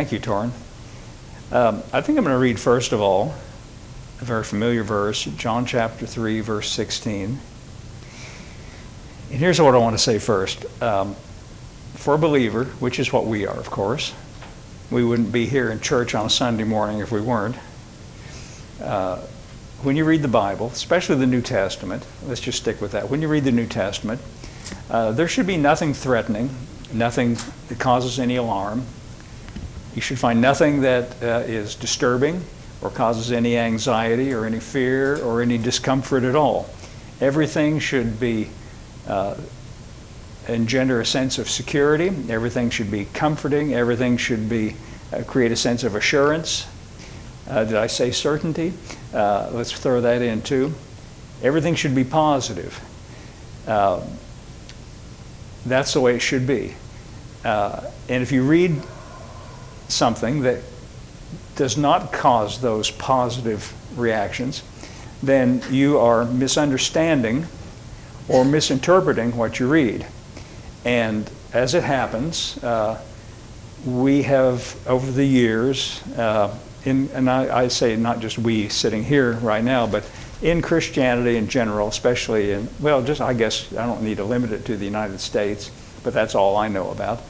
Thank you, Torrin. I think I'm going to read, first of all, a very familiar verse, John chapter 3, verse 16. And here's what I want to say first. For a believer, which is what we are, of course, we wouldn't be here in church on a Sunday morning if we weren't. When you read the Bible, especially the New Testament, let's just stick with that. When you read the New Testament, there should be nothing threatening, nothing that causes any alarm. You should find nothing that is disturbing or causes any anxiety or any fear or any discomfort at all. Everything should be engender a sense of security. Everything should be comforting. Everything should be create a sense of assurance. Did I say certainty? Let's throw that in too. Everything should be positive. That's the way it should be. And if you read something that does not cause those positive reactions, then you are misunderstanding or misinterpreting what you read. And as it happens, we have over the years, and I say not just we sitting here right now, but in Christianity in general, especially in, well, just I guess I don't need to limit it to the United States, but that's all I know about.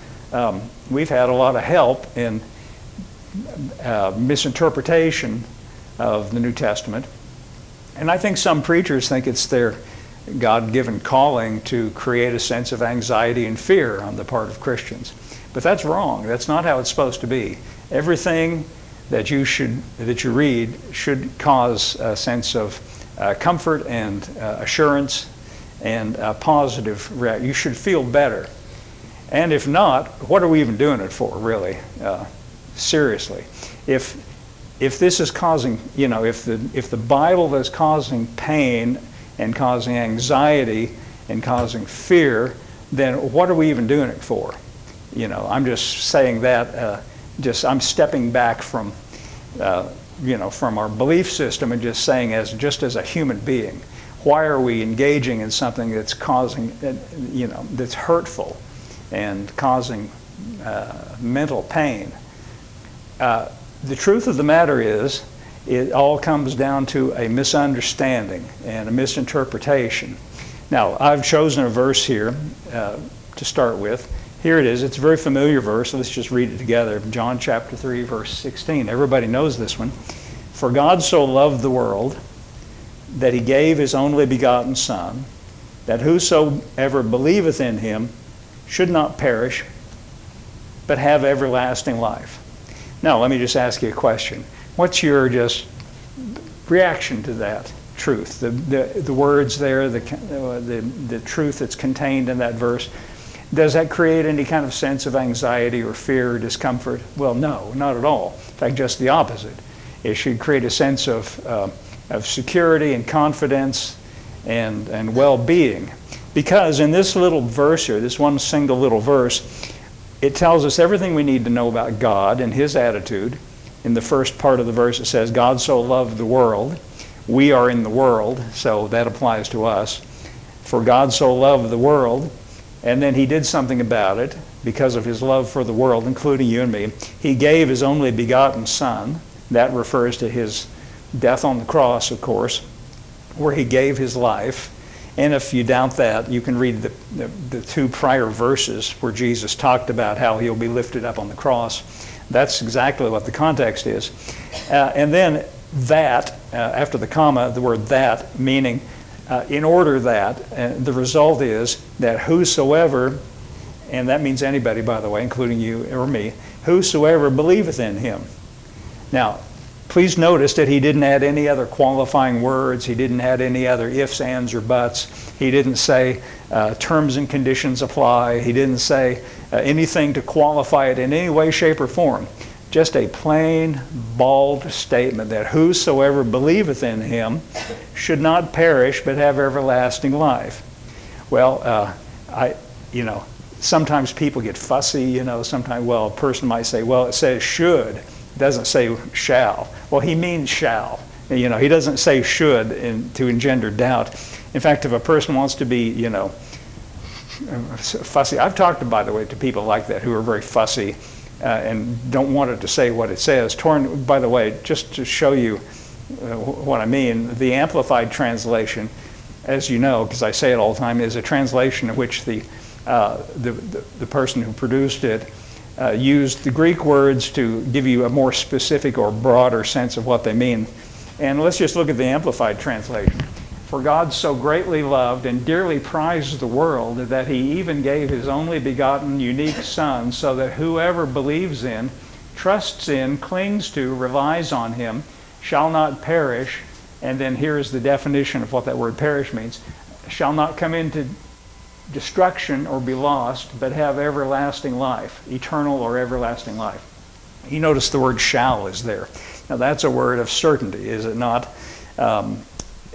We've had a lot of help in misinterpretation of the New Testament. And I think some preachers think it's their God-given calling to create a sense of anxiety and fear on the part of Christians. But that's wrong. That's not how it's supposed to be. Everything that you read should cause a sense of comfort and assurance and positive reaction. You should feel better. And if not, what are we even doing it for, really? Seriously. If this is causing, if the Bible is causing pain and causing anxiety and causing fear, then what are we even doing it for? I'm just saying that, I'm stepping back from, from our belief system and just saying just as a human being, why are we engaging in something that's causing, that's hurtful and causing mental pain? The truth of the matter is, it all comes down to a misunderstanding and a misinterpretation. Now, I've chosen a verse here to start with. Here it is. It's a very familiar verse. Let's just read it together. John chapter 3, verse 16. Everybody knows this one. For God so loved the world that he gave his only begotten Son, that whosoever believeth in him should not perish, but have everlasting life. Now, let me just ask you a question. What's your just reaction to that truth? The words there, the truth that's contained in that verse, does that create any kind of sense of anxiety or fear or discomfort? Well, no, not at all. In fact, just the opposite. It should create a sense of security and confidence and well-being. Because in this little verse here, this one single little verse, it tells us everything we need to know about God and his attitude. In the first part of the verse it says, God so loved the world. We are in the world, so that applies to us. For God so loved the world, and then he did something about it because of his love for the world, including you and me. He gave his only begotten Son. That refers to his death on the cross, of course, where he gave his life. And if you doubt that, you can read the two prior verses where Jesus talked about how he'll be lifted up on the cross. That's exactly what the context is. And then that, after the comma, the word that, meaning in order that, the result is that whosoever, and that means anybody, by the way, including you or me, whosoever believeth in him. Now, please notice that he didn't add any other qualifying words. He didn't add any other ifs, ands, or buts. He didn't say terms and conditions apply. He didn't say anything to qualify it in any way, shape, or form. Just a plain, bald statement that whosoever believeth in him should not perish but have everlasting life. Well, sometimes people get fussy, sometimes, a person might say, it says should. It doesn't say shall. Well, he means shall. He doesn't say should to engender doubt. In fact, if a person wants to be, fussy, I've talked, by the way, to people like that who are very fussy and don't want it to say what it says. Torn, by the way, just to show you what I mean, the Amplified Translation, as you know, because I say it all the time, is a translation in which the person who produced it used the Greek words to give you a more specific or broader sense of what they mean. And let's just look at the Amplified Translation. For God so greatly loved and dearly prized the world that he even gave his only begotten unique Son, so that whoever believes in, trusts in, clings to, relies on him, shall not perish. And then here's the definition of what that word perish means. Shall not come into destruction or be lost, but have everlasting life, eternal or everlasting life. You notice the word shall is there. Now that's a word of certainty, is it not?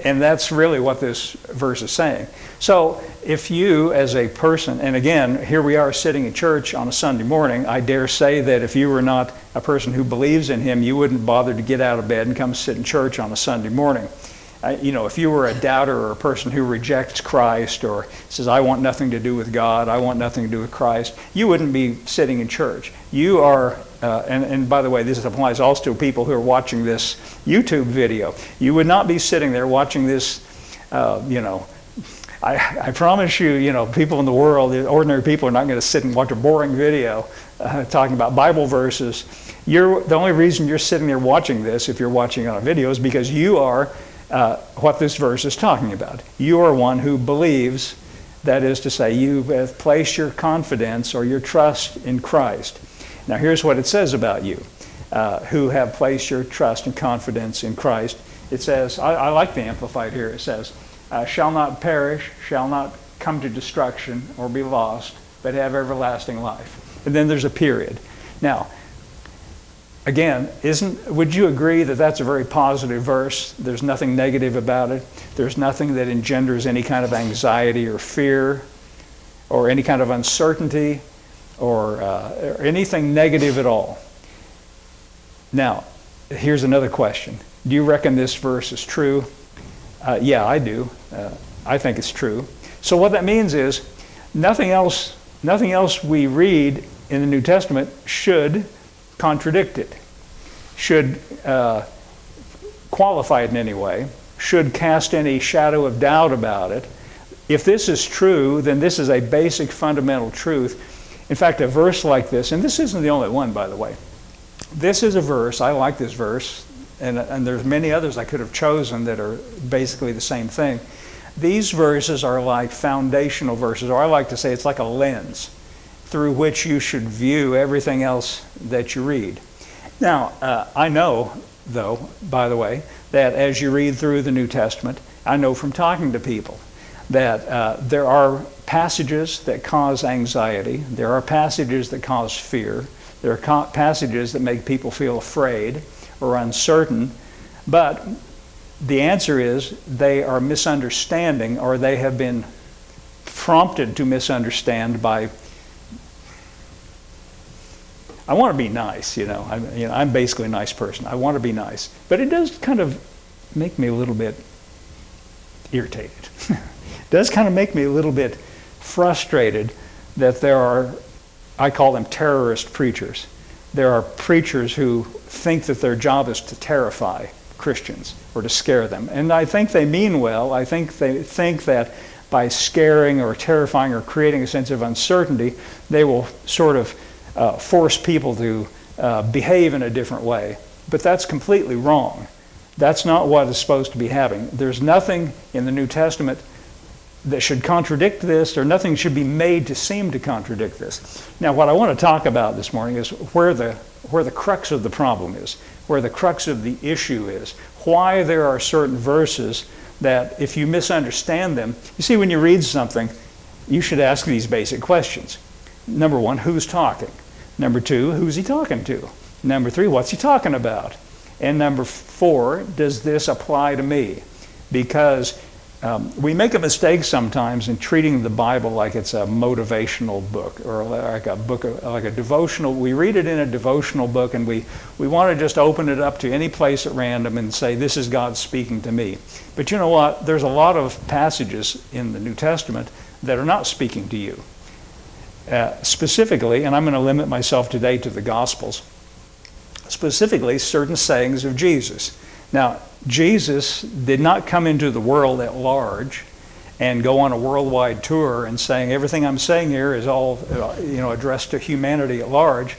And that's really what this verse is saying. So if you as a person, and again, here we are sitting in church on a Sunday morning, I dare say that if you were not a person who believes in him, you wouldn't bother to get out of bed and come sit in church on a Sunday morning. If you were a doubter or a person who rejects Christ or says, I want nothing to do with God, I want nothing to do with Christ, you wouldn't be sitting in church. You are, and by the way, this applies also to people who are watching this YouTube video. You would not be sitting there watching this, I promise you, people in the world, ordinary people are not going to sit and watch a boring video talking about Bible verses. The only reason you're sitting there watching this, if you're watching on a video, is because you are what this verse is talking about. You are one who believes, that is to say, you have placed your confidence or your trust in Christ. Now here's what it says about you, who have placed your trust and confidence in Christ. It says, I like the Amplified here, it says, shall not perish, shall not come to destruction or be lost, but have everlasting life. And then there's a period. Now, again, would you agree that that's a very positive verse? There's nothing negative about it. There's nothing that engenders any kind of anxiety or fear or any kind of uncertainty or anything negative at all. Now, here's another question. Do you reckon this verse is true? Yeah, I do. I think it's true. So what that means is nothing else we read in the New Testament should contradict it, should qualify it in any way, should cast any shadow of doubt about it. If this is true, then this is a basic fundamental truth. In fact, a verse like this, and this isn't the only one, by the way. This is a verse, I like this verse, and there's many others I could have chosen that are basically the same thing. These verses are like foundational verses, or I like to say it's like a lens through which you should view everything else that you read. Now, I know, though, by the way, that as you read through the New Testament, I know from talking to people that there are passages that cause anxiety, there are passages that cause fear, there are passages that make people feel afraid or uncertain, but the answer is they are misunderstanding, or they have been prompted to misunderstand by, I want to be nice, I'm basically a nice person. I want to be nice. But it does kind of make me a little bit irritated. It does kind of make me a little bit frustrated that there are, I call them terrorist preachers. There are preachers who think that their job is to terrify Christians or to scare them. And I think they mean well. I think they think that by scaring or terrifying or creating a sense of uncertainty, they will sort of force people to behave in a different way. But that's completely wrong. That's not what is supposed to be happening. There's nothing in the New Testament that should contradict this, or nothing should be made to seem to contradict this. Now, what I want to talk about this morning is where the crux of the problem is, where the crux of the issue is, why there are certain verses that if you misunderstand them, you see, when you read something, you should ask these basic questions. Number one, who's talking? Number two, who's he talking to? Number three, what's he talking about? And number four, does this apply to me? Because we make a mistake sometimes in treating the Bible like it's a motivational book, or like a devotional. We read it in a devotional book, and we want to just open it up to any place at random and say, this is God speaking to me. But you know what? There's a lot of passages in the New Testament that are not speaking to you. Specifically, and I'm going to limit myself today to the Gospels, specifically certain sayings of Jesus. Now, Jesus did not come into the world at large and go on a worldwide tour and saying everything I'm saying here is all addressed to humanity at large.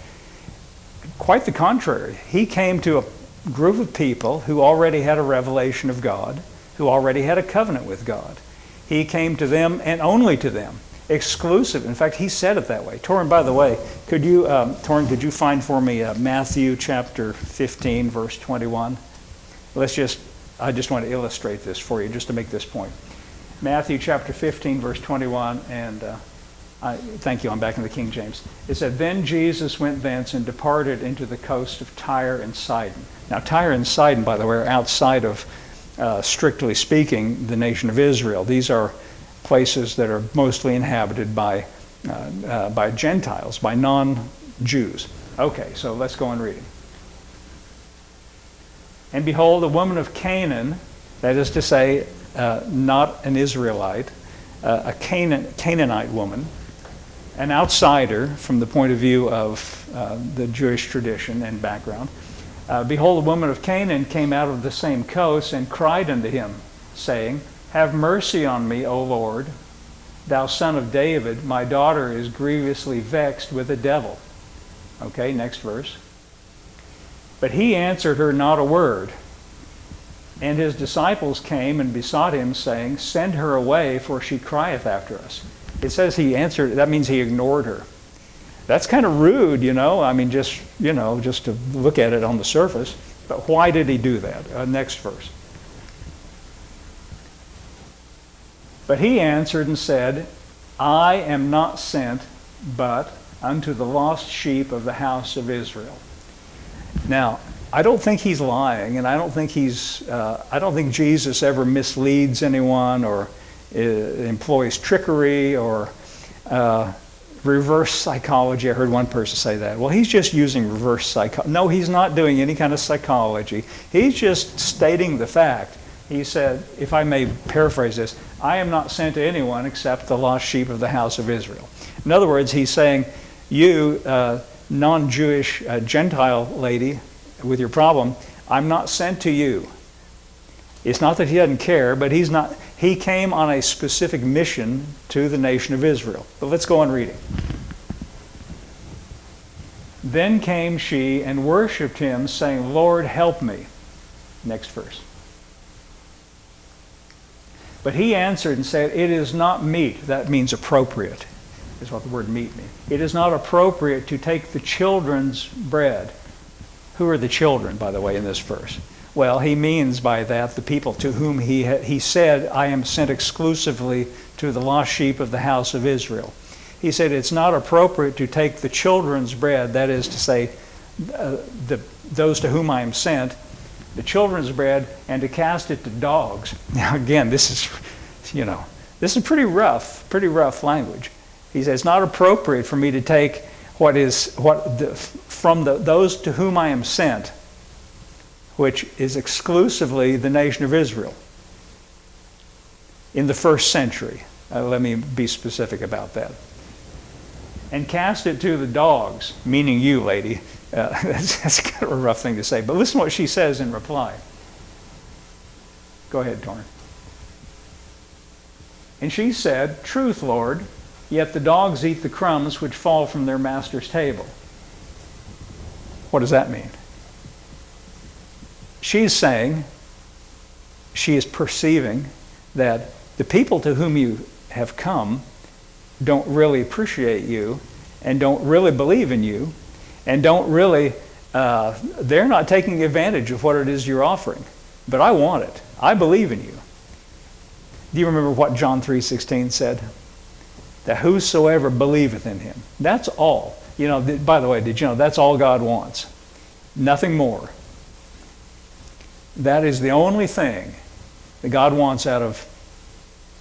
Quite the contrary. He came to a group of people who already had a revelation of God, who already had a covenant with God. He came to them and only to them. Exclusive. In fact, he said it that way. Torrin, by the way, could you find for me Matthew chapter 15, verse 21? I just want to illustrate this for you, just to make this point. Matthew chapter 15, verse 21, and thank you, I'm back in the King James. It said, "Then Jesus went thence and departed into the coast of Tyre and Sidon." Now, Tyre and Sidon, by the way, are outside of, strictly speaking, the nation of Israel. These are places that are mostly inhabited by Gentiles, by non-Jews. Okay, so let's go on reading. "And behold, a woman of Canaan," that is to say, not an Israelite, a Canaanite woman, an outsider from the point of view of the Jewish tradition and background. "Behold, a woman of Canaan came out of the same coast and cried unto him, saying, Have mercy on me, O Lord, thou son of David. My daughter is grievously vexed with a devil." Okay, next verse. "But he answered her not a word. And his disciples came and besought him, saying, Send her away, for she crieth after us." It says he answered, that means he ignored her. That's kind of rude, I mean, just to look at it on the surface. But why did he do that? Next verse. "But he answered and said, I am not sent, but unto the lost sheep of the house of Israel." Now, I don't think he's lying, and I don't think Jesus ever misleads anyone or employs trickery or reverse psychology. I heard one person say that. Well, he's just using reverse psychology. No, he's not doing any kind of psychology. He's just stating the fact. He said, if I may paraphrase this, "I am not sent to anyone except the lost sheep of the house of Israel." In other words, he's saying, you non-Jewish Gentile lady with your problem, I'm not sent to you. It's not that he doesn't care, but he came on a specific mission to the nation of Israel. But let's go on reading. "Then came she and worshipped him, saying, Lord, help me." Next verse. "But he answered and said, It is not meet," that means appropriate, is what the word meet means. "It is not appropriate to take the children's bread." Who are the children, by the way, in this verse? Well, he means by that the people to whom he said, "I am sent exclusively to the lost sheep of the house of Israel." He said it's not appropriate to take the children's bread, that is to say, those to whom I am sent, the children's bread, and to cast it to dogs. Now again, this is pretty rough language. He says it's not appropriate for me to take from those to whom I am sent, which is exclusively the nation of Israel in the first century. Let me be specific about that. "And cast it to the dogs," meaning you, lady. That's kind of a rough thing to say. But listen to what she says in reply. Go ahead, Torrin. "And she said, Truth, Lord, yet the dogs eat the crumbs which fall from their master's table." What does that mean? She's saying, she is perceiving that the people to whom you have come don't really appreciate you and don't really believe in you and don't really, they're not taking advantage of what it is you're offering. But I want it. I believe in you. Do you remember what John 3:16 said? That whosoever believeth in him. That's all. By the way, did you know that's all God wants? Nothing more. That is the only thing that God wants out of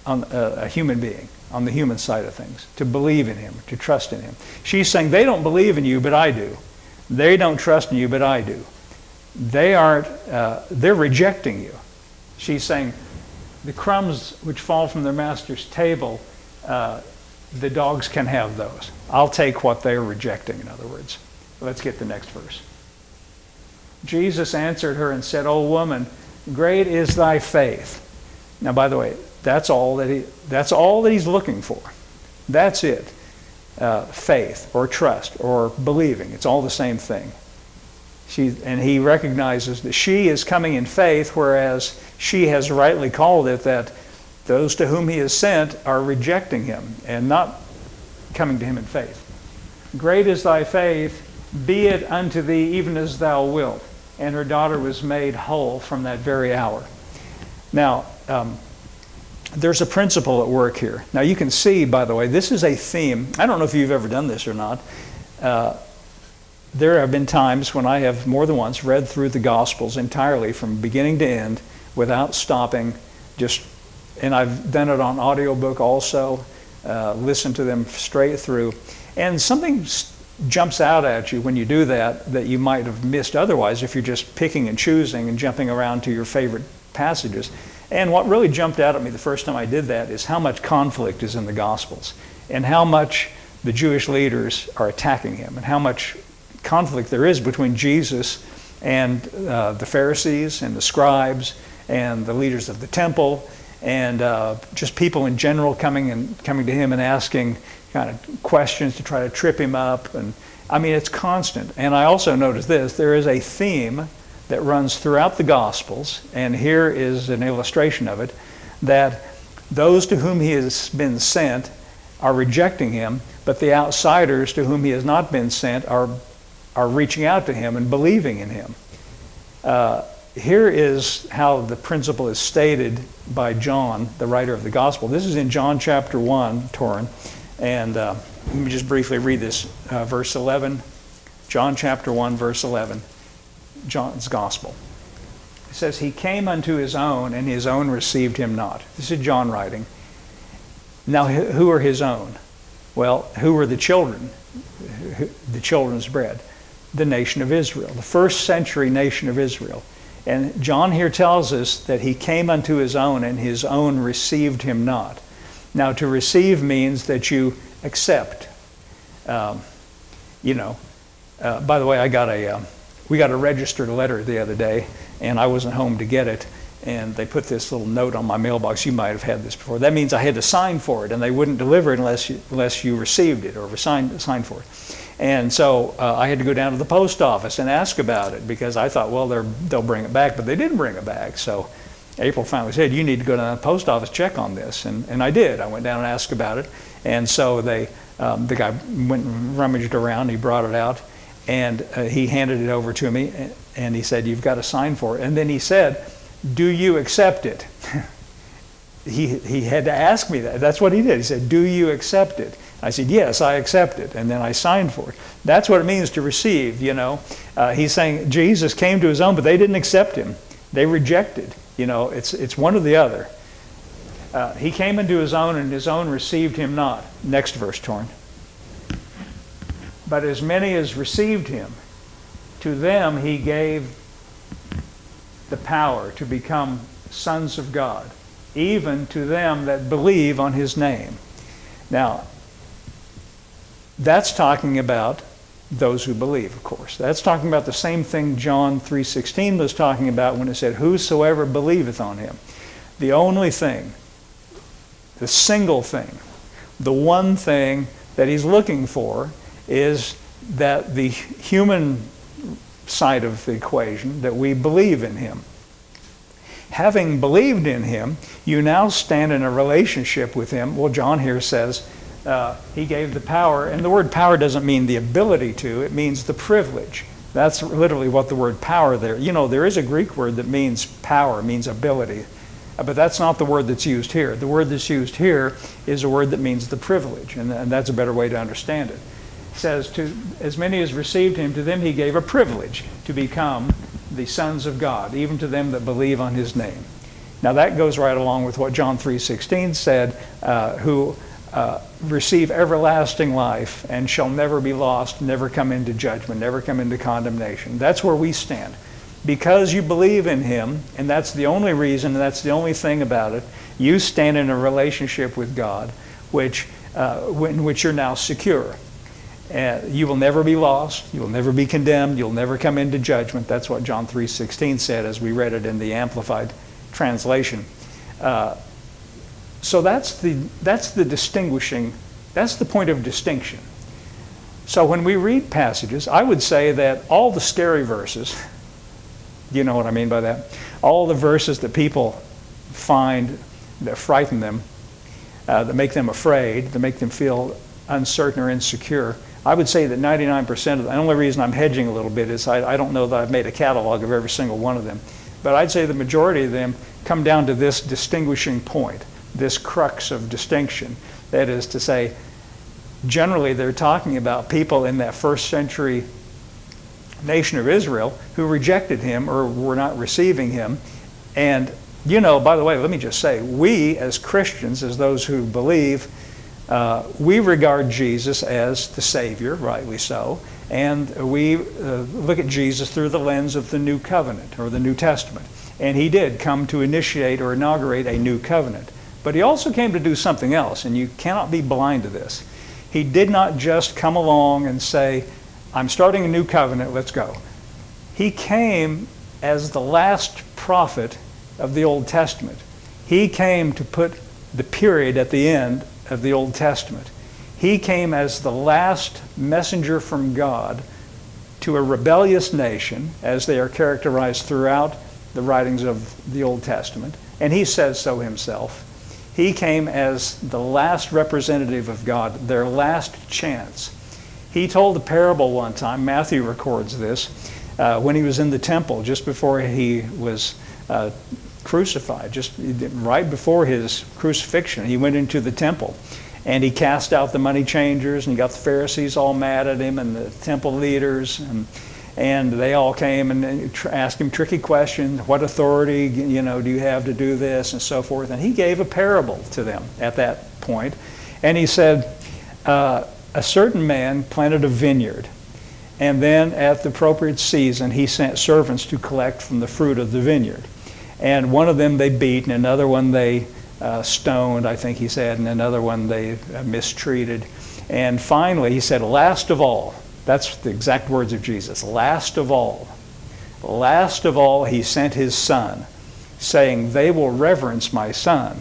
a human being, on the human side of things, to believe in him, to trust in him. She's saying they don't believe in you, but I do. They don't trust in you, but I do. They're rejecting you. She's saying the crumbs which fall from their master's table, the dogs can have those. I'll take what they're rejecting, in other words. Let's get the next verse. Jesus answered her and said, O woman, great is thy faith. Now, by the way, that's all that he's looking for. That's it. Faith or trust or believing. It's all the same thing. And he recognizes that she is coming in faith, whereas she has rightly called it that those to whom he has sent are rejecting him and not coming to him in faith. Great is thy faith, be it unto thee even as thou wilt. And her daughter was made whole from that very hour. Now, there's a principle at work here. Now you can see, by the way, this is a theme. I don't know if you've ever done this or not. There have been times when I have more than once read through the Gospels entirely from beginning to end without stopping, and I've done it on audiobook also, listened to them straight through. And something jumps out at you when you do that you might have missed otherwise if you're just picking and choosing and jumping around to your favorite passages. And what really jumped out at me the first time I did that is how much conflict is in the Gospels and how much the Jewish leaders are attacking him and how much conflict there is between Jesus and the Pharisees and the scribes and the leaders of the temple and just people in general coming to him and asking kind of questions to try to trip him up. And I mean, it's constant. And I also noticed this, there is a theme that runs throughout the Gospels, and here is an illustration of it, that those to whom he has been sent are rejecting him, but the outsiders to whom he has not been sent are reaching out to him and believing in him. Here is how the principle is stated by John, the writer of the Gospel. This is in John chapter 1, Torin, and let me just briefly read this, verse 11. John chapter 1, verse 11, John's Gospel. It says, he came unto his own, and his own received him not. This is John writing. Now, who are his own? Well, who were the children? The children's bread. The nation of Israel, the first century nation of Israel. And John here tells us that he came unto his own, and his own received him not. Now, to receive means that you accept. By the way, we got a registered letter the other day, and I wasn't home to get it. And they put this little note on my mailbox. You might have had this before. That means I had to sign for it, and they wouldn't deliver it unless you received it or signed for it. And so I had to go down to the post office and ask about it because I thought, well, they'll bring it back, but they didn't bring it back. So April finally said, you need to go down to the post office, check on this. And I did. I went down and asked about it. And so the guy went and rummaged around. He brought it out, and he handed it over to me, and he said, you've got to sign for it. And then he said, do you accept it? He had to ask me that. That's what he did. He said, do you accept it? I said, yes, I accept it. And then I signed for it. That's what it means to receive, He's saying Jesus came to his own, but they didn't accept him. They rejected. It's one or the other. He came into his own, and his own received him not. Next verse, Torn. But as many as received him, to them he gave the power to become sons of God, even to them that believe on his name. Now, that's talking about those who believe, of course. That's talking about the same thing John 3:16 was talking about when it said, whosoever believeth on him. The only thing, the single thing, the one thing that he's looking for is that the human side of the equation, that we believe in him. Having believed in him, you now stand in a relationship with him. Well, John here says he gave the power, and the word power doesn't mean the ability to, it means the privilege. That's literally what the word power there. There is a Greek word that means power, means ability, but that's not the word that's used here. The word that's used here is a word that means the privilege, and that's a better way to understand it. It says, to as many as received him, to them he gave a privilege to become the sons of God, even to them that believe on his name. Now that goes right along with what John 3:16 said, who receive everlasting life and shall never be lost, never come into judgment, never come into condemnation. That's where we stand. Because you believe in him, and that's the only reason, and that's the only thing about it, you stand in a relationship with God, which in which you're now secure. You will never be lost. You will never be condemned. You'll never come into judgment. That's what John 3:16 said as we read it in the Amplified translation. So that's the distinguishing, that's the point of distinction. So when we read passages, I would say that all the scary verses, you know what I mean by that? All the verses that people find that frighten them, that make them afraid, that make them feel uncertain or insecure, I would say that 99% of them, the only reason I'm hedging a little bit is I don't know that I've made a catalog of every single one of them, but I'd say the majority of them come down to this distinguishing point, this crux of distinction. That is to say, generally they're talking about people in that first century nation of Israel who rejected him or were not receiving him. And you know, by the way, let me just say, we as Christians, as those who believe, we regard Jesus as the Savior, rightly so, and we look at Jesus through the lens of the New Covenant or the New Testament. And he did come to initiate or inaugurate a new covenant. But he also came to do something else, and you cannot be blind to this. He did not just come along and say, I'm starting a new covenant, let's go. He came as the last prophet of the Old Testament. He came to put the period at the end of the Old Testament. He came as the last messenger from God to a rebellious nation, as they are characterized throughout the writings of the Old Testament, and he says so himself. He came as the last representative of God, their last chance. He told a parable one time, Matthew records this, when he was in the temple just before he was crucified, just right before his crucifixion. He went into the temple and he cast out the money changers, and he got the Pharisees all mad at him and the temple leaders, and they all came and asked him tricky questions. What authority, do you have to do this, and so forth? And he gave a parable to them at that point. And he said, a certain man planted a vineyard, and then at the appropriate season, he sent servants to collect from the fruit of the vineyard. And one of them they beat, and another one they stoned, I think he said, and another one they mistreated. And finally, he said, last of all, that's the exact words of Jesus, last of all, he sent his son, saying, they will reverence my son.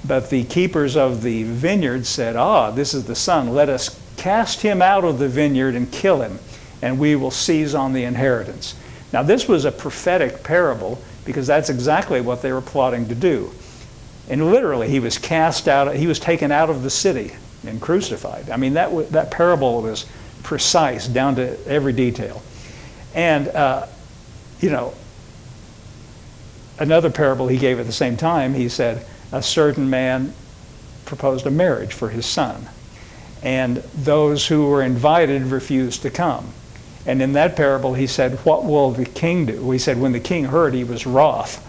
But the keepers of the vineyard said, this is the son, let us cast him out of the vineyard and kill him, and we will seize on the inheritance. Now this was a prophetic parable, because that's exactly what they were plotting to do. And literally, he was cast out, he was taken out of the city and crucified. I mean, that parable was precise down to every detail. And, another parable he gave at the same time, he said, a certain man proposed a marriage for his son, and those who were invited refused to come. And in that parable, he said, what will the king do? He said, when the king heard, he was wroth.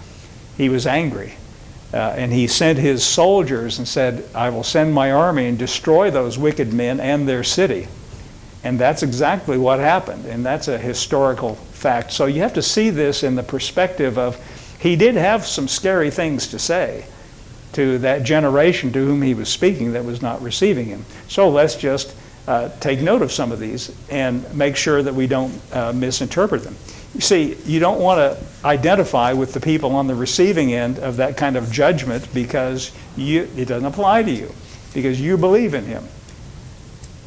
He was angry. And he sent his soldiers and said, I will send my army and destroy those wicked men and their city. And that's exactly what happened. And that's a historical fact. So you have to see this in the perspective of, he did have some scary things to say to that generation to whom he was speaking that was not receiving him. So let's just take note of some of these and make sure that we don't misinterpret them. You see, you don't want to identify with the people on the receiving end of that kind of judgment because it doesn't apply to you, because you believe in him.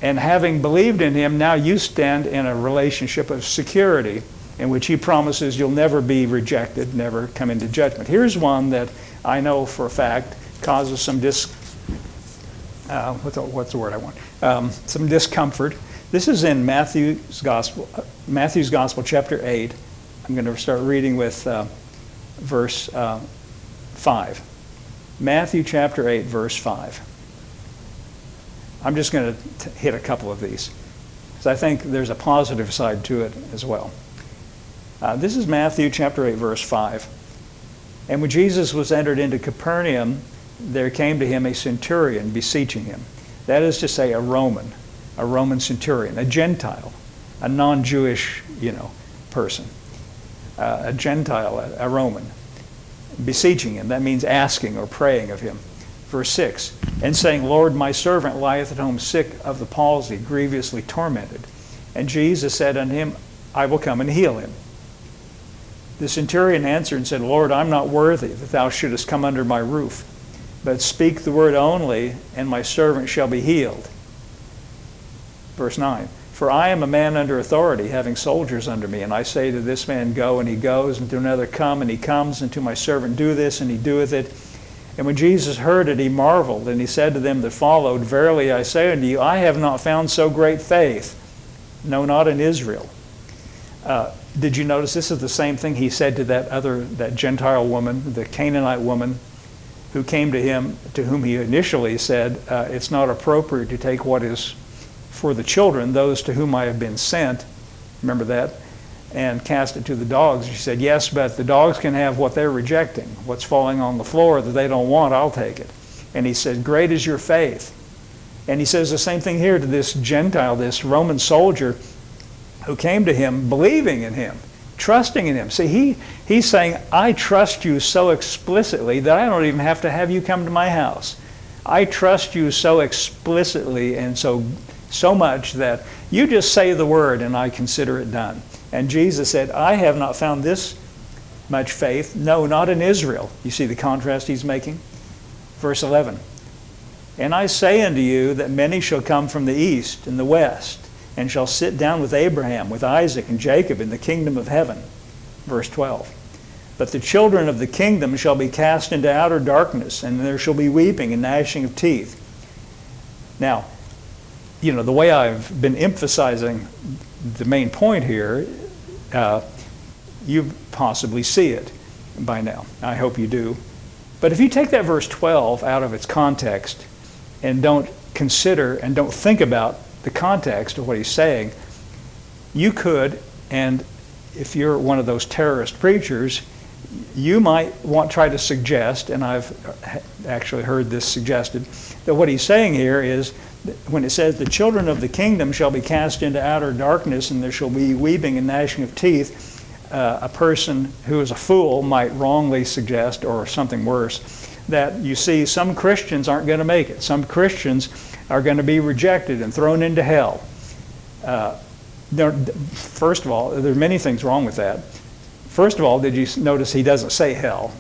And having believed in him, now you stand in a relationship of security in which he promises you'll never be rejected, never come into judgment. Here's one that I know for a fact causes some what's the word I want? Some discomfort. This is in Matthew's Gospel, chapter 8. I'm going to start reading with verse 5. Matthew chapter 8, verse 5. I'm just going to hit a couple of these, because I think there's a positive side to it as well. This is Matthew chapter 8, verse 5. And when Jesus was entered into Capernaum, there came to him a centurion beseeching him. That is to say, a Roman centurion, a Gentile, a non-Jewish, person, a Gentile, a Roman, beseeching him. That means asking or praying of him. Verse 6, and saying, Lord, my servant lieth at home sick of the palsy, grievously tormented. And Jesus said unto him, I will come and heal him. The centurion answered and said, Lord, I'm not worthy that thou shouldest come under my roof, but speak the word only, and my servant shall be healed. Verse 9, for I am a man under authority, having soldiers under me, and I say to this man, go, and he goes, and to another, come, and he comes, and to my servant, do this, and he doeth it. And when Jesus heard it, he marveled, and he said to them that followed, verily I say unto you, I have not found so great faith, no, not in Israel. Did you notice this is the same thing he said to that Gentile woman, the Canaanite woman, who came to him, to whom he initially said, it's not appropriate to take what is for the children, those to whom I have been sent, remember that, and cast it to the dogs. She said, yes, but the dogs can have what they're rejecting, what's falling on the floor that they don't want, I'll take it. And he said, great is your faith. And he says the same thing here to this Gentile, this Roman soldier, who came to him believing in him, trusting in him. See, he's saying, I trust you so explicitly that I don't even have to have you come to my house. I trust you so explicitly and so much that you just say the word and I consider it done. And Jesus said, I have not found this much faith, no, not in Israel. You see the contrast he's making? Verse 11, and I say unto you that many shall come from the east and the west, and shall sit down with Abraham, with Isaac, and Jacob in the kingdom of heaven. Verse 12. But the children of the kingdom shall be cast into outer darkness, and there shall be weeping and gnashing of teeth. Now, you know, the way I've been emphasizing the main point here, you possibly see it by now. I hope you do. But if you take that verse 12 out of its context and don't consider and don't think about the context of what he's saying, you could, and if you're one of those terrorist preachers, you might try to suggest, and I've actually heard this suggested, that what he's saying here is, when it says, the children of the kingdom shall be cast into outer darkness, and there shall be weeping and gnashing of teeth, a person who is a fool might wrongly suggest, or something worse, that you see some Christians aren't going to make it. Some Christians are going to be rejected and thrown into hell. First of all, there are many things wrong with that. First of all, did you notice he doesn't say hell?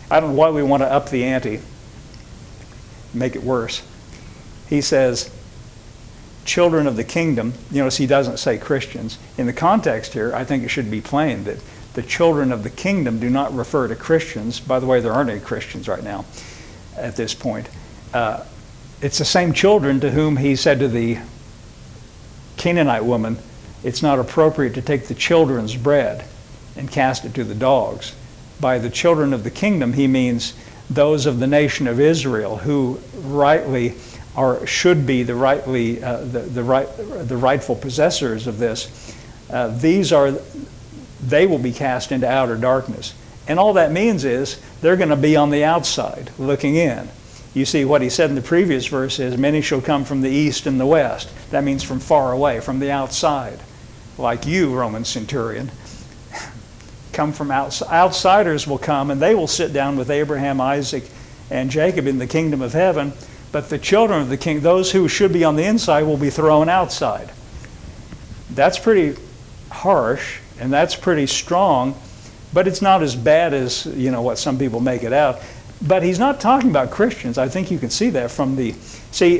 I don't know why we want to up the ante, make it worse. He says, children of the kingdom. You notice he doesn't say Christians. In the context here, I think it should be plain that the children of the kingdom do not refer to Christians. By the way, there aren't any Christians right now at this point. It's the same children to whom he said to the Canaanite woman, it's not appropriate to take the children's bread and cast it to the dogs. By the children of the kingdom, he means those of the nation of Israel who rightly should be the rightful possessors of this. They will be cast into outer darkness. And all that means is they're going to be on the outside looking in. You see, what he said in the previous verse is, many shall come from the east and the west. That means from far away, from the outside. Like you, Roman centurion. Come from outsiders will come, and they will sit down with Abraham, Isaac, and Jacob in the kingdom of heaven. But the children of the king, those who should be on the inside, will be thrown outside. That's pretty harsh, and that's pretty strong, but it's not as bad as, you know, what some people make it out. But he's not talking about Christians. I think you can see that from the... See,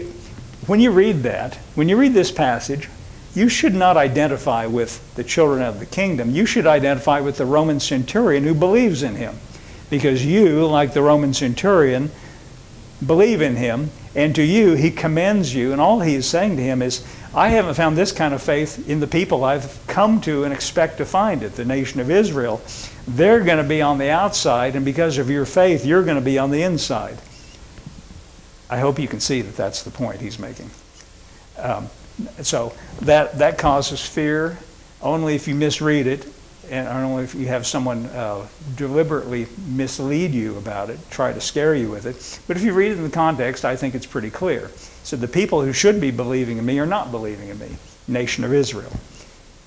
when you read this passage, you should not identify with the children of the kingdom. You should identify with the Roman centurion who believes in him. Because you, like the Roman centurion, believe in him, and to you, he commends you, and all he is saying to him is, I haven't found this kind of faith in the people I've come to and expect to find it, the nation of Israel. They're going to be on the outside, and because of your faith, you're going to be on the inside. I hope you can see that that's the point he's making. So that causes fear only if you misread it, and only if you have someone deliberately mislead you about it, try to scare you with it. But if you read it in the context, I think it's pretty clear. So the people who should be believing in me are not believing in me. Nation of Israel.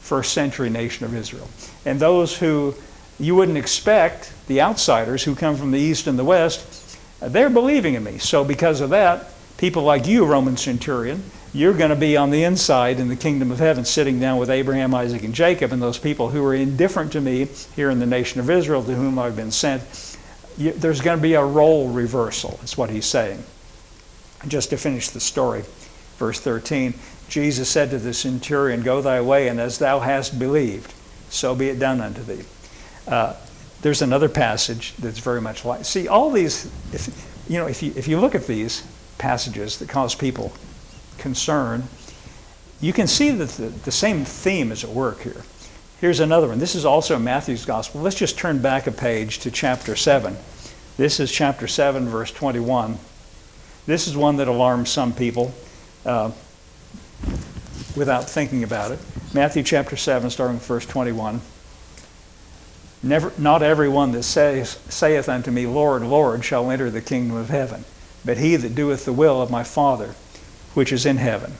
First century nation of Israel. And those who you wouldn't expect, the outsiders who come from the east and the west, they're believing in me. So because of that, People like you, Roman centurion, you're going to be on the inside in the kingdom of heaven, sitting down with Abraham, Isaac, and Jacob, and those people who are indifferent to me here in the nation of Israel, to whom I've been sent. There's going to be a role reversal, is what he's saying. Just to finish the story, verse 13, Jesus said to the centurion, "Go thy way, and as thou hast believed, so be it done unto thee." There's another passage that's very much like. See, all these, if you look at these passages that cause people concern, you can see that the same theme is at work here. Here's another one. This is also in Matthew's Gospel. Let's just turn back a page to chapter 7. This is chapter 7, verse 21. This is one that alarms some people without thinking about it. Matthew chapter 7, starting with verse 21. Not everyone that saith unto me, Lord, Lord, shall enter the kingdom of heaven, but he that doeth the will of my Father, which is in heaven.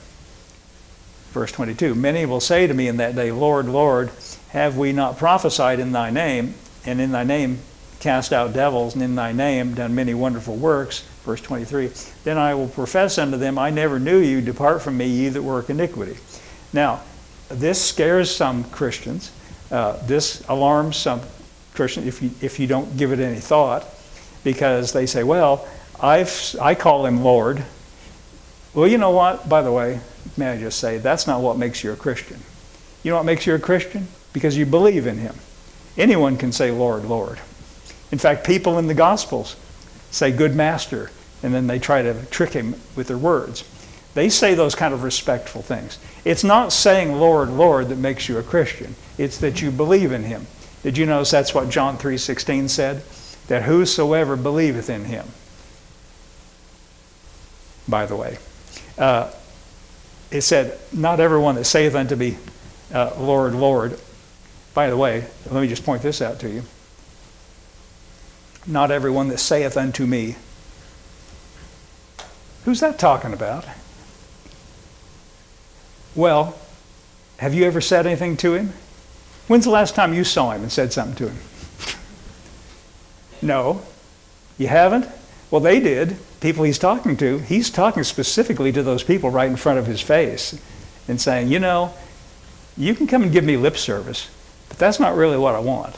Verse 22, many will say to me in that day, Lord, Lord, have we not prophesied in thy name, and in thy name cast out devils, and in thy name done many wonderful works? Verse 23, then I will profess unto them, I never knew you, depart from me, ye that work iniquity. Now, this scares some Christians. This alarms some Christians if you don't give it any thought, because they say, well, I call him Lord. Well, you know what? By the way, may I just say, that's not what makes you a Christian. You know what makes you a Christian? Because you believe in him. Anyone can say, Lord, Lord. In fact, people in the Gospels say, good master, and then they try to trick him with their words. They say those kind of respectful things. It's not saying, Lord, Lord, that makes you a Christian. It's that you believe in him. Did you notice that's what John 3:16 said? That whosoever believeth in him. By the way. It said, not everyone that saith unto me, Lord, Lord. By the way, let me just point this out to you. Not everyone that saith unto me. Who's that talking about? Well, have you ever said anything to him? When's the last time you saw him and said something to him? No. You haven't? Well, they did. People he's talking to. He's talking specifically to those people right in front of his face and saying, you know, you can come and give me lip service, but that's not really what I want.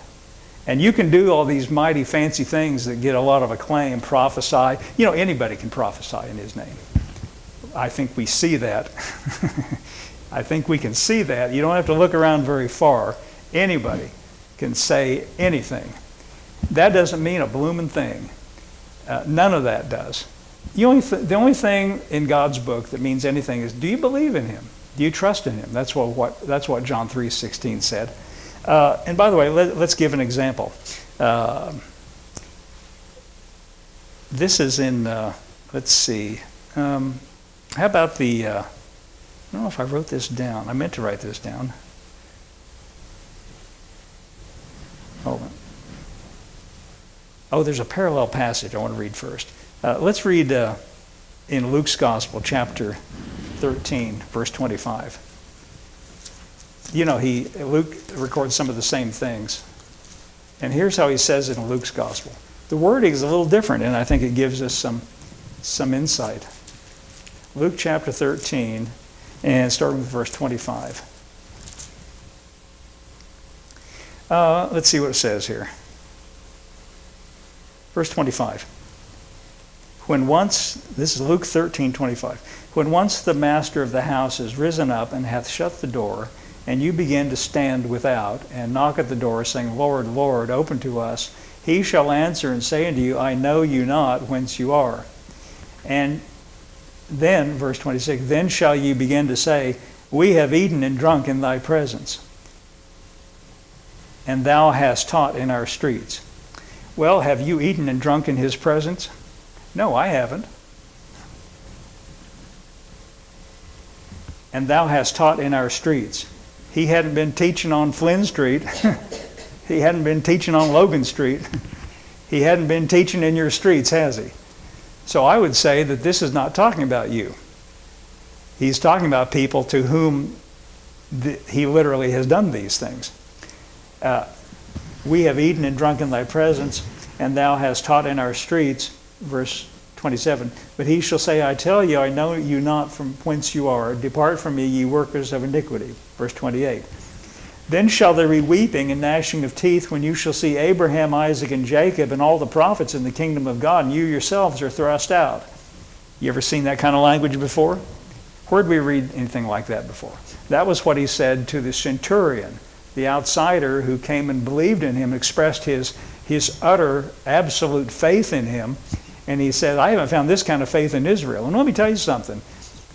And you can do all these mighty fancy things that get a lot of acclaim, prophesy. You know, anybody can prophesy in his name. I think we see that. I think we can see that. You don't have to look around very far. Anybody can say anything. That doesn't mean a blooming thing. None of that does. The only thing in God's book that means anything is, do you believe in him? Do you trust in him? That's what John 3:16 said. And by the way, let's give an example. This is in, let's see. How about the, I don't know if I wrote this down. I meant to write this down. Hold on. Oh, there's a parallel passage I want to read first. Let's read in Luke's Gospel, chapter 13, verse 25. You know, Luke records some of the same things. And here's how he says it in Luke's Gospel. The wording is a little different, and I think it gives us some insight. Luke chapter 13, and starting with verse 25. Let's see what it says here. Verse 25. This is Luke 13:25. When once the master of the house is risen up and hath shut the door, and you begin to stand without, and knock at the door, saying, Lord, Lord, open to us, he shall answer and say unto you, I know you not whence you are. And then, verse 26, then shall ye begin to say, we have eaten and drunk in thy presence, and thou hast taught in our streets. Well, have you eaten and drunk in his presence? No, I haven't. And thou hast taught in our streets. He hadn't been teaching on Flynn Street. He hadn't been teaching on Logan Street. He hadn't been teaching in your streets, has he? So I would say that this is not talking about you. He's talking about people to whom he literally has done these things. We have eaten and drunk in thy presence, and thou hast taught in our streets, verse 27. But he shall say, I tell you, I know you not from whence you are. Depart from me, ye workers of iniquity. Verse 28. Then shall there be weeping and gnashing of teeth when you shall see Abraham, Isaac, and Jacob and all the prophets in the kingdom of God, and you yourselves are thrust out. You ever seen that kind of language before? Where did we read anything like that before? That was what he said to the centurion, the outsider who came and believed in him, expressed his utter, absolute faith in him. And he said, I haven't found this kind of faith in Israel. And let me tell you something,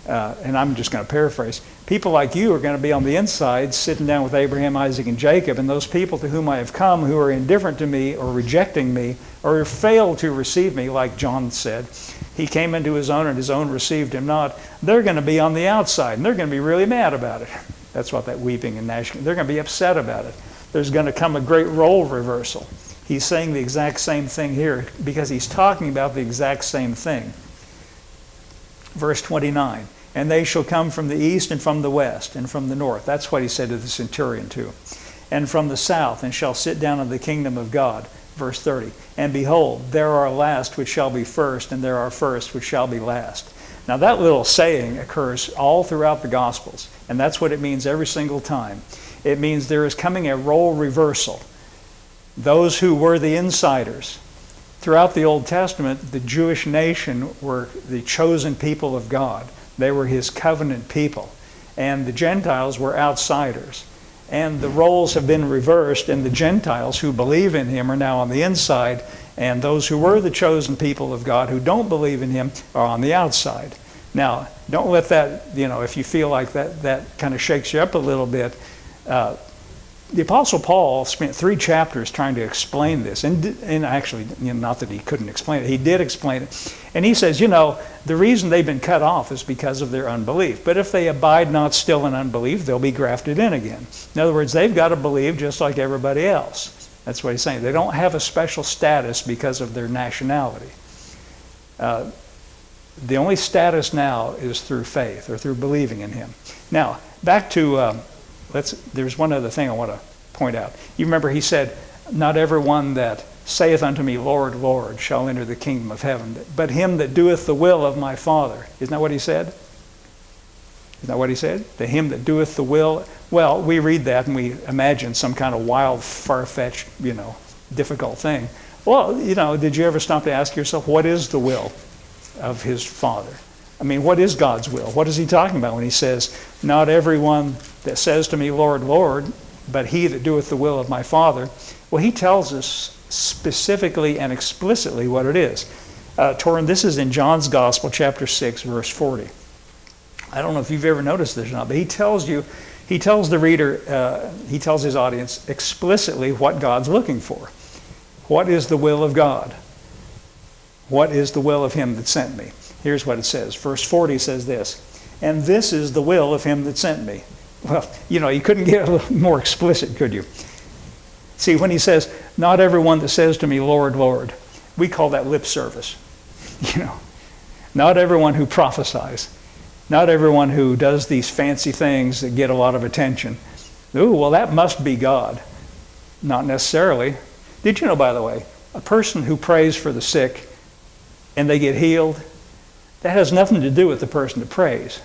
and I'm just going to paraphrase. People like you are going to be on the inside sitting down with Abraham, Isaac, and Jacob, and those people to whom I have come who are indifferent to me or rejecting me or fail to receive me, like John said. He came into his own and his own received him not. They're going to be on the outside, and they're going to be really mad about it. That's what that weeping and gnashing, they're going to be upset about it. There's going to come a great role reversal. He's saying the exact same thing here because he's talking about the exact same thing. Verse 29, and they shall come from the east and from the west and from the north. That's what he said to the centurion too. And from the south, and shall sit down in the kingdom of God. Verse 30, and behold, there are last which shall be first, and there are first which shall be last. Now that little saying occurs all throughout the Gospels, and that's what it means every single time. It means there is coming a role reversal. Those who were the insiders. Throughout the Old Testament, the Jewish nation were the chosen people of God. They were his covenant people. And the Gentiles were outsiders. And the roles have been reversed, and the Gentiles who believe in him are now on the inside, and those who were the chosen people of God who don't believe in him are on the outside. Now, don't let that, if you feel like that kind of shakes you up a little bit, the Apostle Paul spent 3 chapters trying to explain this, and actually, not that he couldn't explain it, he did explain it. And he says, the reason they've been cut off is because of their unbelief. But if they abide not still in unbelief, they'll be grafted in again. In other words, they've got to believe just like everybody else. That's what he's saying. They don't have a special status because of their nationality. The only status now is through faith or through believing in him. Now, back to... there's one other thing I want to point out. You remember he said, not everyone that saith unto me, Lord, Lord, shall enter the kingdom of heaven, but him that doeth the will of my Father. Isn't that what he said? Isn't that what he said? The him that doeth the will. Well, we read that and we imagine some kind of wild, far-fetched, difficult thing. Well, did you ever stop to ask yourself, what is the will of his Father? I mean, what is God's will? What is he talking about when he says, not everyone that says to me, Lord, Lord, but he that doeth the will of my Father? Well, he tells us specifically and explicitly what it is. Torrin, this is in John's Gospel, chapter 6, verse 40. I don't know if you've ever noticed this or not, but he tells the reader, he tells his audience explicitly what God's looking for. What is the will of God? What is the will of him that sent me? Here's what it says. Verse 40 says this, and this is the will of him that sent me. Well, you couldn't get a little more explicit, could you? See, when he says, not everyone that says to me, Lord, Lord, we call that lip service. Not everyone who prophesies. Not everyone who does these fancy things that get a lot of attention. Ooh, well, that must be God. Not necessarily. Did you know, by the way, a person who prays for the sick and they get healed, that has nothing to do with the person that prays.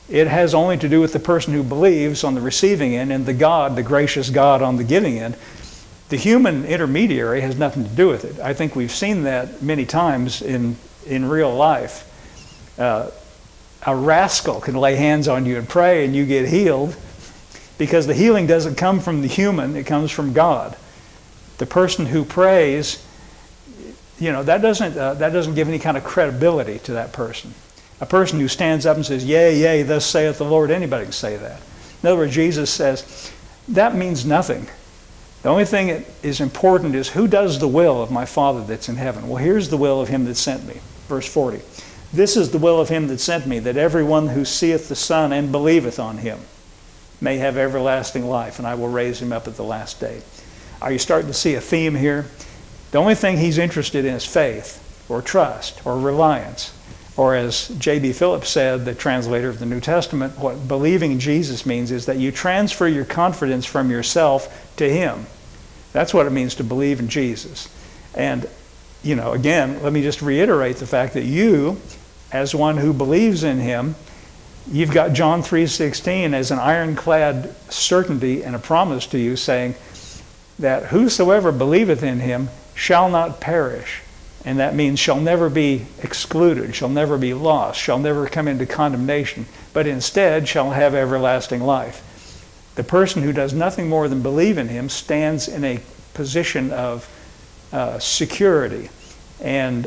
It has only to do with the person who believes on the receiving end and the gracious God on the giving end. The human intermediary has nothing to do with it. I think we've seen that many times in real life. A rascal can lay hands on you and pray and you get healed because the healing doesn't come from the human, it comes from God. The person who prays, that doesn't give any kind of credibility to that person. A person who stands up and says, yea, yea, thus saith the Lord, anybody can say that. In other words, Jesus says, that means nothing. The only thing that is important is who does the will of my Father that's in heaven. Well, here's the will of him that sent me. Verse 40. This is the will of him that sent me, that everyone who seeth the Son and believeth on him may have everlasting life, and I will raise him up at the last day. Are you starting to see a theme here? The only thing he's interested in is faith, or trust, or reliance. Or as J.B. Phillips said, the translator of the New Testament, what believing in Jesus means is that you transfer your confidence from yourself to him. That's what it means to believe in Jesus. And again, let me just reiterate the fact that you, as one who believes in him, you've got John 3:16 as an ironclad certainty and a promise to you, saying that whosoever believeth in him shall not perish. And that means shall never be excluded, shall never be lost, shall never come into condemnation, but instead shall have everlasting life. The person who does nothing more than believe in him stands in a position of security and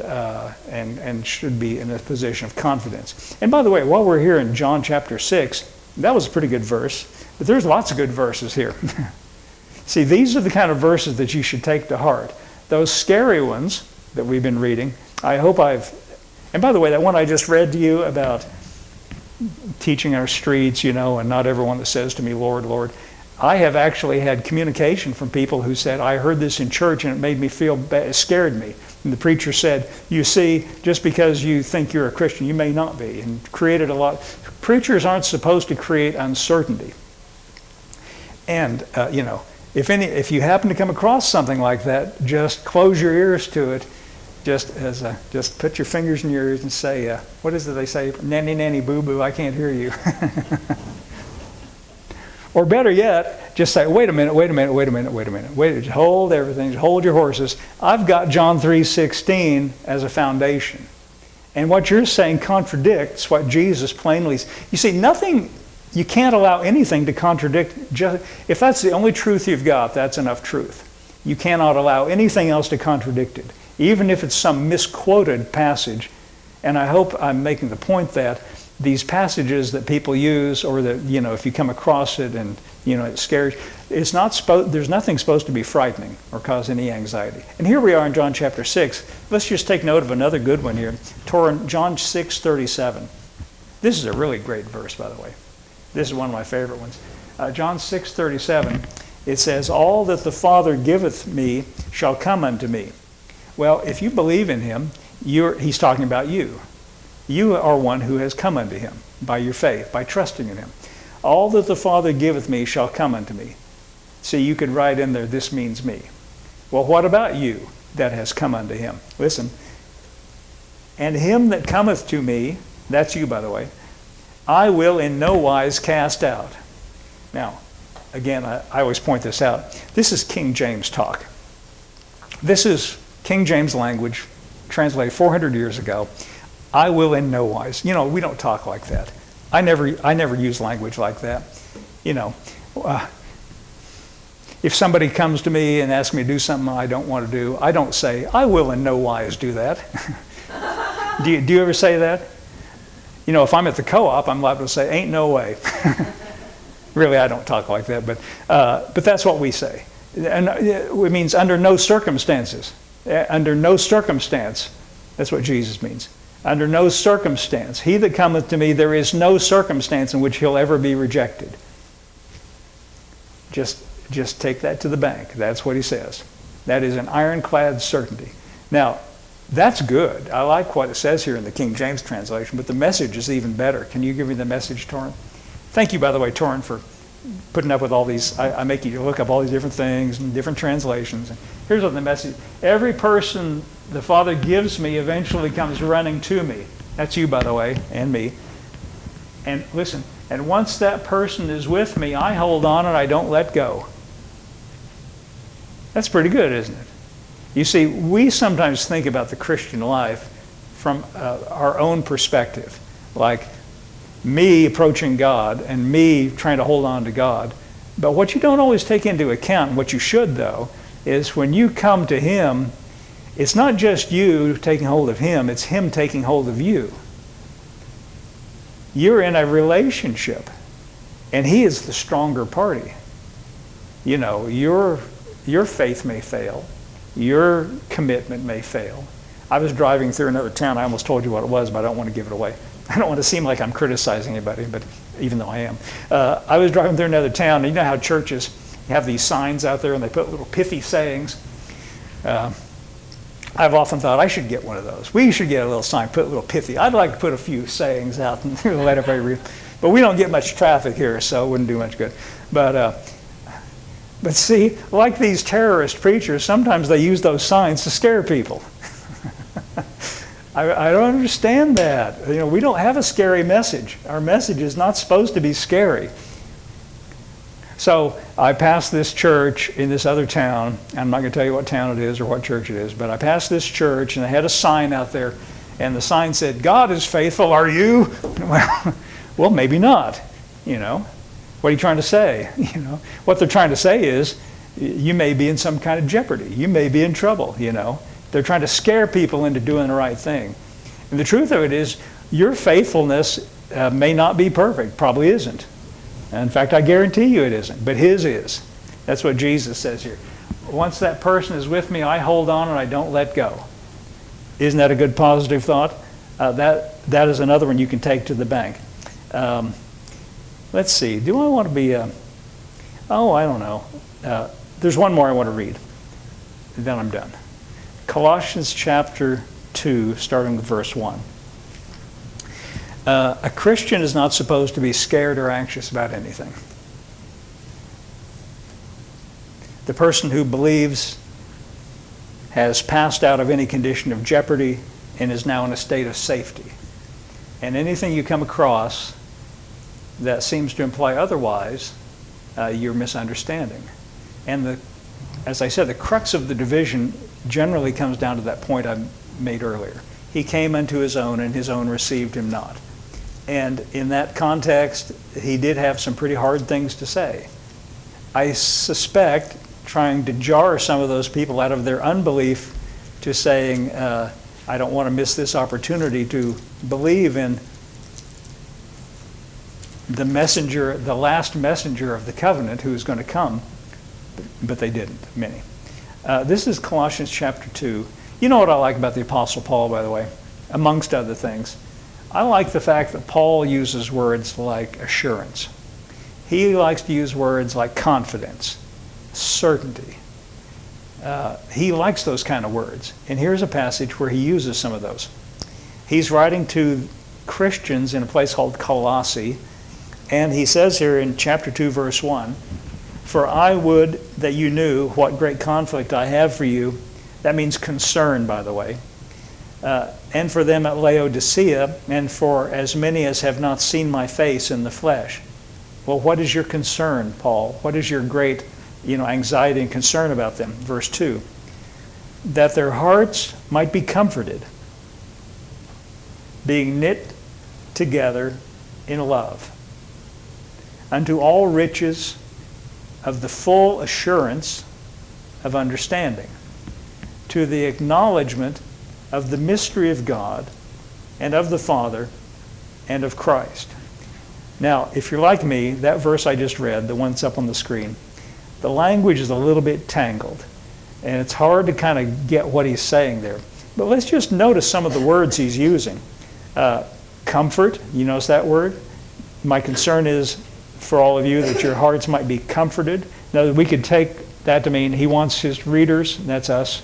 should be in a position of confidence. And by the way, while we're here in John chapter 6, that was a pretty good verse, but there's lots of good verses here. See, these are the kind of verses that you should take to heart. Those scary ones that we've been reading, and by the way, that one I just read to you about teaching our streets, and not everyone that says to me, Lord, Lord, I have actually had communication from people who said, I heard this in church and it made me feel bad, it scared me. And the preacher said, you see, just because you think you're a Christian, you may not be, and created a lot. Preachers aren't supposed to create uncertainty. And, if you happen to come across something like that, just close your ears to it. Just put your fingers in your ears and say, what is it they say? Nanny, nanny, boo, boo, I can't hear you. Or better yet, just say, wait a minute, hold everything, hold your horses. I've got John 3:16 as a foundation. And what you're saying contradicts what Jesus plainly says. You see, you can't allow anything to contradict. If that's the only truth you've got, that's enough truth. You cannot allow anything else to contradict it, even if it's some misquoted passage. And I hope I'm making the point that these passages that people use, or that, if you come across it and, it scares, there's nothing supposed to be frightening or cause any anxiety. And here we are in John chapter 6. Let's just take note of another good one here. John 6:37. This is a really great verse, by the way. This is one of my favorite ones. John 6:37, it says, all that the Father giveth me shall come unto me. Well, if you believe in him, he's talking about you. You are one who has come unto him by your faith, by trusting in him. All that the Father giveth me shall come unto me. See, you could write in there, this means me. Well, what about you that has come unto him? Listen. And him that cometh to me, that's you, by the way, I will in no wise cast out. Now, again, I always point this out. This is King James talk. This is King James language, translated 400 years ago. I will in no wise. We don't talk like that. I never use language like that. If somebody comes to me and asks me to do something I don't want to do, I don't say, I will in no wise do that. Do you ever say that? If I'm at the co-op, I'm liable to say, ain't no way. Really, I don't talk like that, but that's what we say. And it means under no circumstances. Under no circumstance. That's what Jesus means. Under no circumstance. He that cometh to me, there is no circumstance in which he'll ever be rejected. Just take that to the bank. That's what he says. That is an ironclad certainty. Now, that's good. I like what it says here in the King James translation, but the message is even better. Can you give me the message, Torrin? Thank you, by the way, Torrin, for putting up with all these. I make you look up all these different things and different translations. And here's what the message: every person the Father gives me eventually comes running to me. That's you, by the way, and me. And listen, and once that person is with me, I hold on and I don't let go. That's pretty good, isn't it? You see, we sometimes think about the Christian life from our own perspective, like me approaching God and me trying to hold on to God. But what you don't always take into account, what you should though, is when you come to him, it's not just you taking hold of him, it's him taking hold of you. You're in a relationship, and he is the stronger party. Your faith may fail. Your commitment may fail. I was driving through another town. I almost told you what it was, but I don't want to give it away. I don't want to seem like I'm criticizing anybody, but even though I am. I was driving through another town, and you know how churches have these signs out there and they put little pithy sayings. I've often thought I should get one of those. We should get a little sign, put a little pithy. I'd like to put a few sayings out and let everybody read. But we don't get much traffic here, so it wouldn't do much good. But see, like these terrorist preachers, sometimes they use those signs to scare people. I don't understand that. We don't have a scary message. Our message is not supposed to be scary. So I passed this church in this other town. I'm not going to tell you what town it is or what church it is, but I passed this church and they had a sign out there, and the sign said, "God is faithful, are you?" Well, maybe not. What are you trying to say? What they're trying to say is, you may be in some kind of jeopardy. You may be in trouble. They're trying to scare people into doing the right thing. And the truth of it is, your faithfulness may not be perfect. Probably isn't. In fact, I guarantee you it isn't. But his is. That's what Jesus says here. Once that person is with me, I hold on and I don't let go. Isn't that a good positive thought? That is another one you can take to the bank. Let's see. Do I want to be I don't know. There's one more I want to read. Then I'm done. Colossians chapter 2, starting with verse 1. A Christian is not supposed to be scared or anxious about anything. The person who believes has passed out of any condition of jeopardy and is now in a state of safety. And anything you come across that seems to imply otherwise, you're misunderstanding. And as I said, the crux of the division generally comes down to that point I made earlier. He came unto his own, and his own received him not. And in that context, he did have some pretty hard things to say. I suspect trying to jar some of those people out of their unbelief to saying, I don't want to miss this opportunity to believe in the messenger, the last messenger of the covenant who is going to come, but they didn't, many. This is Colossians chapter 2. You know what I like about the Apostle Paul, by the way, amongst other things? I like the fact that Paul uses words like assurance. He likes to use words like confidence, certainty. He likes those kind of words. And here's a passage where he uses some of those. He's writing to Christians in a place called Colossae, and he says here in chapter 2, verse 1, "For I would that you knew what great conflict I have for you." That means concern, by the way. "And for them at Laodicea, and for as many as have not seen my face in the flesh." Well, what is your concern, Paul? What is your great anxiety and concern about them? Verse 2, "That their hearts might be comforted, being knit together in love, unto all riches of the full assurance of understanding, to the acknowledgement of the mystery of God and of the Father and of Christ." Now, if you're like me, that verse I just read, the one that's up on the screen, the language is a little bit tangled, and it's hard to kind of get what he's saying there. But let's just notice some of the words he's using. Comfort, you notice that word? My concern is for all of you that your hearts might be comforted. Now, we could take that to mean he wants his readers, that's us,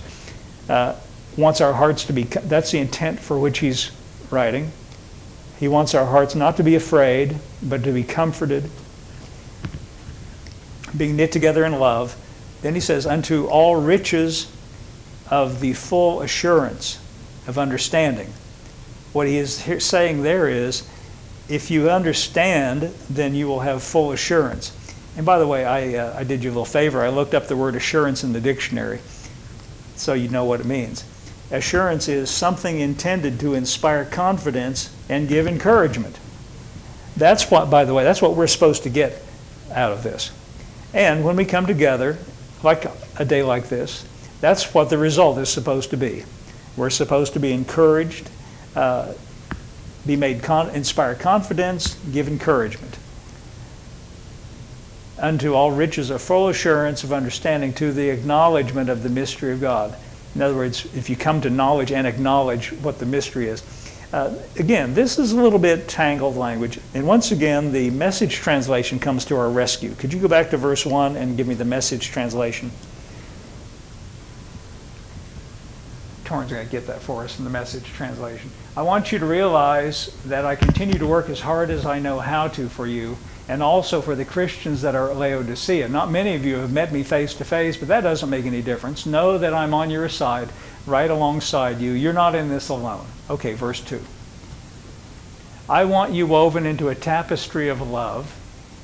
wants our hearts to be, that's the intent for which he's writing. He wants our hearts not to be afraid, but to be comforted, being knit together in love. Then he says, unto all riches of the full assurance of understanding. What he is saying there is, if you understand, then you will have full assurance. And by the way, I did you a little favor. I looked up the word assurance in the dictionary so you know what it means. Assurance is something intended to inspire confidence and give encouragement. That's what, by the way, that's what we're supposed to get out of this. And when we come together, like a day like this, that's what the result is supposed to be. We're supposed to be encouraged, be made inspire confidence, give encouragement. Unto all riches of full assurance of understanding, to the acknowledgement of the mystery of God. In other words, if you come to knowledge and acknowledge what the mystery is. Again, this is a little bit tangled language. And once again, the Message translation comes to our rescue. Could you go back to verse 1 and give me the Message translation? Torrin's going to get that for us in the Message translation. "I want you to realize that I continue to work as hard as I know how to for you, and also for the Christians that are at Laodicea. Not many of you have met me face to face, but that doesn't make any difference. Know that I'm on your side. right alongside you. You're not in this alone. Okay, verse 2. I want you woven into a tapestry of love,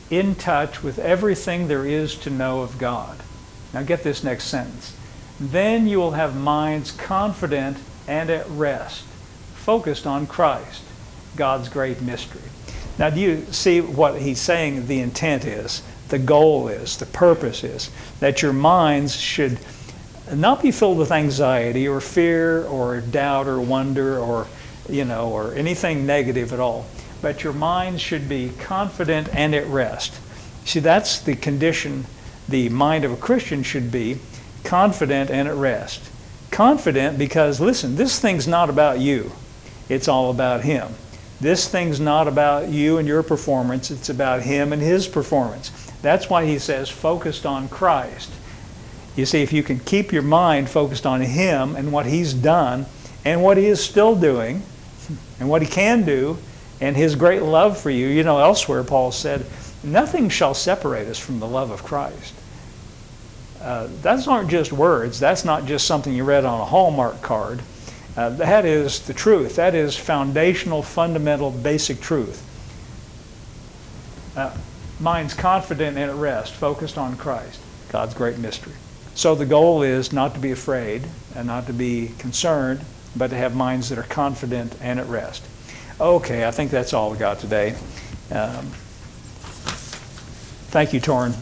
in touch with everything there is to know of God. Now get this next sentence. Then you will have minds confident and at rest, focused on Christ, God's great mystery. Now do you see what he's saying the intent is, the goal is, the purpose is? That your minds should not be filled with anxiety or fear or doubt or wonder or anything negative at all. But your mind should be confident and at rest. See, that's the condition the mind of a Christian should be, confident and at rest. Confident because, listen, this thing's not about you. It's all about Him. This thing's not about you and your performance. It's about Him and His performance. That's why he says focused on Christ. You see, if you can keep your mind focused on Him and what He's done and what He is still doing and what He can do and His great love for you. Elsewhere Paul said, nothing shall separate us from the love of Christ. Those aren't just words. That's not just something you read on a Hallmark card. That is the truth. That is foundational, fundamental, basic truth. Mind's confident and at rest, focused on Christ, God's great mystery. So the goal is not to be afraid and not to be concerned, but to have minds that are confident and at rest. Okay, I think that's all we got today. Thank you, Torrin.